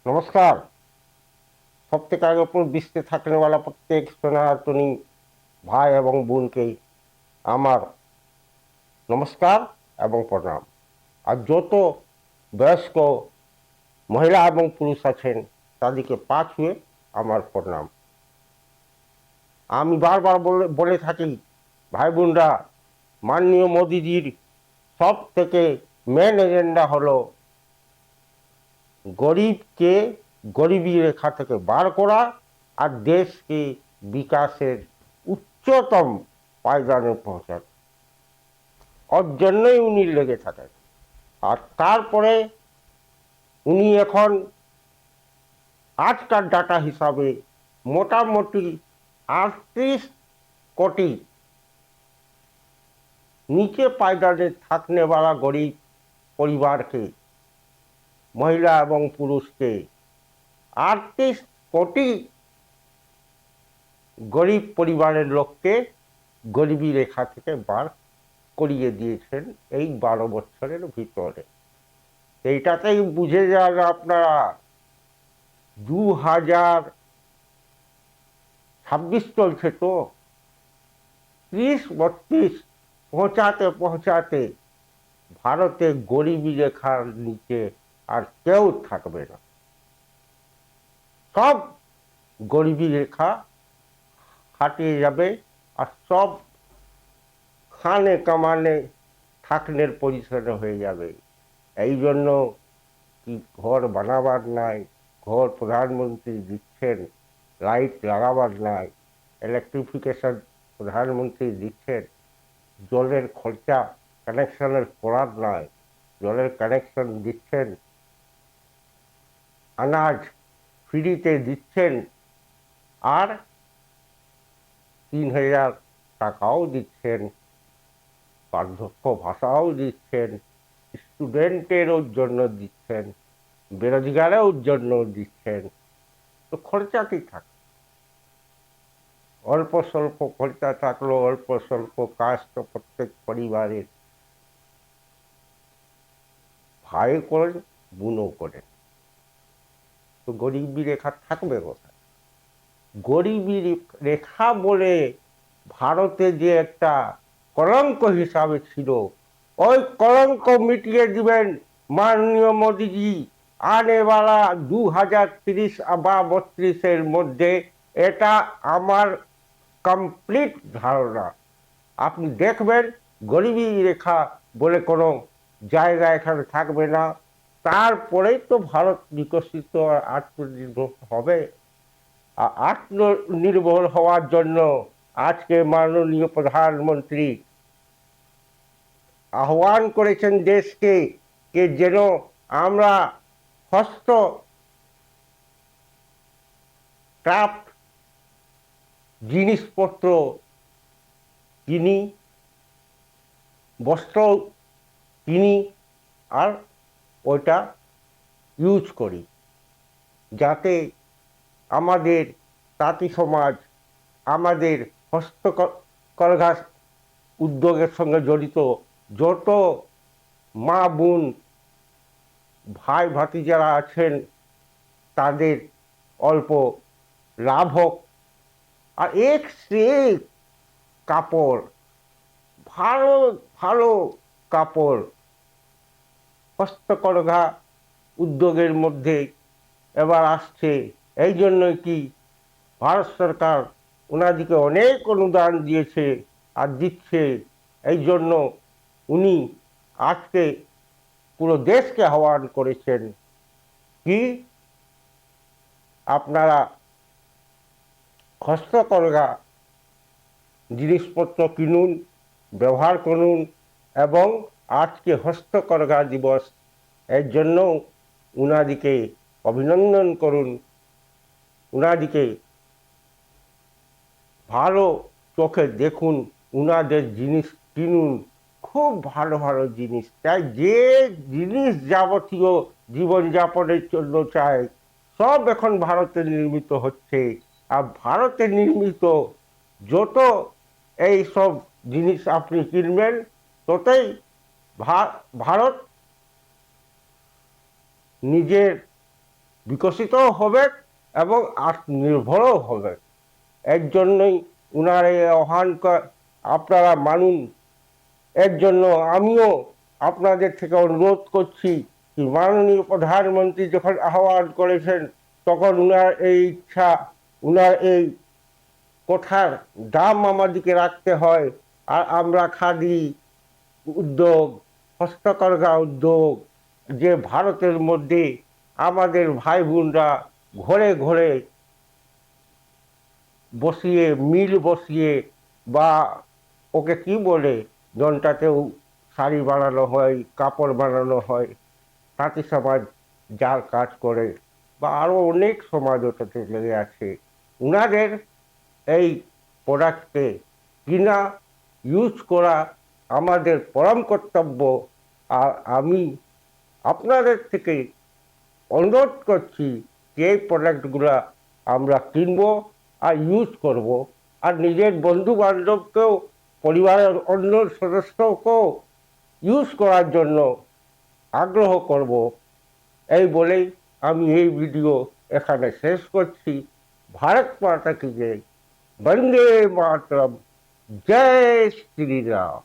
नमस्कार। सब থেকে আগে উপর বিশ্বে থাকने वाला प्रत्येक सनातनी भाई এবং বোনকে আমার নমস্কার এবং প্রণাম। আর যত বয়স্ক মহিলা এবং পুরুষ আছেন তাদেরকে পা ছুঁয়ে আমার প্রণাম। আমি বারবার বলে থাকি, ভাই বোনরা, মাননীয় মোদিজির সব থেকে মেন এজেন্ডা হলো গরিবকে গরিবী রেখা থেকে বার করা আর দেশকে বিকাশের উচ্চতম পায়দানে পৌঁছানো। ওর জন্যই উনি লেগে থাকেন। আর তারপরে উনি এখন আজকাল ডাটা হিসাবে মোটামুটি 38 কোটি नीचे पायदाने থাকने वाला गरीब परिवार के महिला एवं पुरुष के 38 कोटी गरीब परिवारेर लोकके गरीबी रेखा থেকে বার করিয়ে দিয়েছেন এই 12 বছরের ভিতরে। এইটাতেই বুঝে যান আপনারা 2026 চলছে, তো 30-32 পৌঁছাতে পৌঁছাতে ভারতে গরিবী রেখার নিচে আর কেউ থাকবে না। সব গরিবী রেখা হাটিয়ে যাবে আর সব খানে কামানে থাকনের পজিশনে হয়ে যাবে। এই জন্য কি ঘর বানাবার নাই, ঘর প্রধানমন্ত্রী দিচ্ছেন, লাইট লাগাবার নাই, ইলেকট্রিফিকেশন প্রধানমন্ত্রী দিচ্ছেন, জলের খরচা কানেকশনের করার নয়, জলের কানেকশন দিচ্ছেন, আনাজ ফ্রিতে দিচ্ছেন, আর 3000 টাকাও দিচ্ছেন, বার্ধক্য ভাতাও দিচ্ছেন, স্টুডেন্টেরও জন্য দিচ্ছেন, বেরোজগারেও জন্য দিচ্ছেন। তো খরচা কি থাকে? অল্প স্বল্প খরচা থাকলো, অল্প স্বল্প কাজ তো প্রত্যেক পরিবারের ভাই করেন, বোনও করেন। তো গরিবী রেখা থাকবে কোথায়? গরিবী রেখা বলে ভারতে যে একটা কলঙ্ক হিসাবে ছিল, ওই কলঙ্ক মিটিয়ে দিবেন মাননীয় মোদীজি আনেওয়ালা 2030 বা 32-এর মধ্যে। এটা আমার কমপ্লিট ধারণা। আপনি দেখবেন গরিবী রেখা বলে কোনো জায়গা এখানে থাকবে না। তারপরেই তো ভারত বিকশিত আর আত্মনির্ভর হবে। আত্মনির্ভর হওয়ার জন্য আজকে মাননীয় প্রধানমন্ত্রী আহ্বান করেছেন দেশকে যে যেন আমরা হস্ত ক্রাফট জিনিসপত্র কিনি, বস্ত্র কিনি আর ওইটা ইউজ করি, যাতে আমাদের তাঁতি সমাজ, আমাদের হস্তকরঘা উদ্যোগের সঙ্গে জড়িত যত মা বোন ভাই ভাতিজারা আছেন তাদের অল্প লাভ হোক। আর এক সে এক কাপড়, ভালো ভালো কাপড় হস্তকরঘা উদ্যোগের মধ্যে এবার আসছে। এই জন্যই কি ভারত সরকার ওনাদিকে অনেক অনুদান দিয়েছে আর দিচ্ছে। এই জন্য উনি আজকে পুরো দেশকে আহ্বান করেছেন কি আপনারা হস্তকরঘা জিনিসপত্র কিনুন, ব্যবহার করুন এবং আজকে হস্তকরঘা দিবস, এর জন্য উনাদিকে অভিনন্দন করুন, উনাদিকে ভালো চোখে দেখুন, উনাদের জিনিস কিনুন, খুব ভালো ভালো জিনিস। তাই যে জিনিস যাবতীয় জীবনযাপনের জন্য চাই সব এখন ভারতে নির্মিত হচ্ছে। আর ভারতে নির্মিত যত এই সব জিনিস আপনি কিনবেন ততই ভারত নিজের বিকশিত হবে এবং আত্মনির্ভরও হবে। এর জন্যই উনার এই আহ্বানকে আপনারা মানুন। এর জন্য আমিও আপনাদের থেকে অনুরোধ করছি যে মাননীয় প্রধানমন্ত্রী যখন আহ্বান করেছেন তখন উনার এই ইচ্ছা, উনার এই কথার দাম আমাদেরকে রাখতে হয়। আর আমরা খাদি উদ্যোগ, হস্তকরঘা উদ্যোগ, যে ভারতের মধ্যে আমাদের ভাই বোনরা ঘরে ঘরে বসিয়ে মিল বসিয়ে বা ওকে কি বলে জনটাতেও শাড়ি বানানো হয়, কাপড় বানানো হয়, তাঁতি সমাজ যার কাজ করে বা আরও অনেক সমাজ ওটাতে লেগে আছে। উনাদের এই প্রোডাক্টকে কিনা, ইউজ করা আমাদের পরম কর্তব্য। আর আমি আপনাদের থেকে অনুরোধ করছি যে এই প্রোডাক্টগুলো আমরা কিনব আর ইউজ করব, আর নিজের বন্ধু বান্ধবকেও, পরিবারের অন্য সদস্যকেও ইউজ করার জন্য আগ্রহ করব। এই বলেই আমি এই ভিডিও এখানে শেষ করছি। ভারত মাতা কি জয়, বন্দে মাতরম, জয় শ্রীরাম।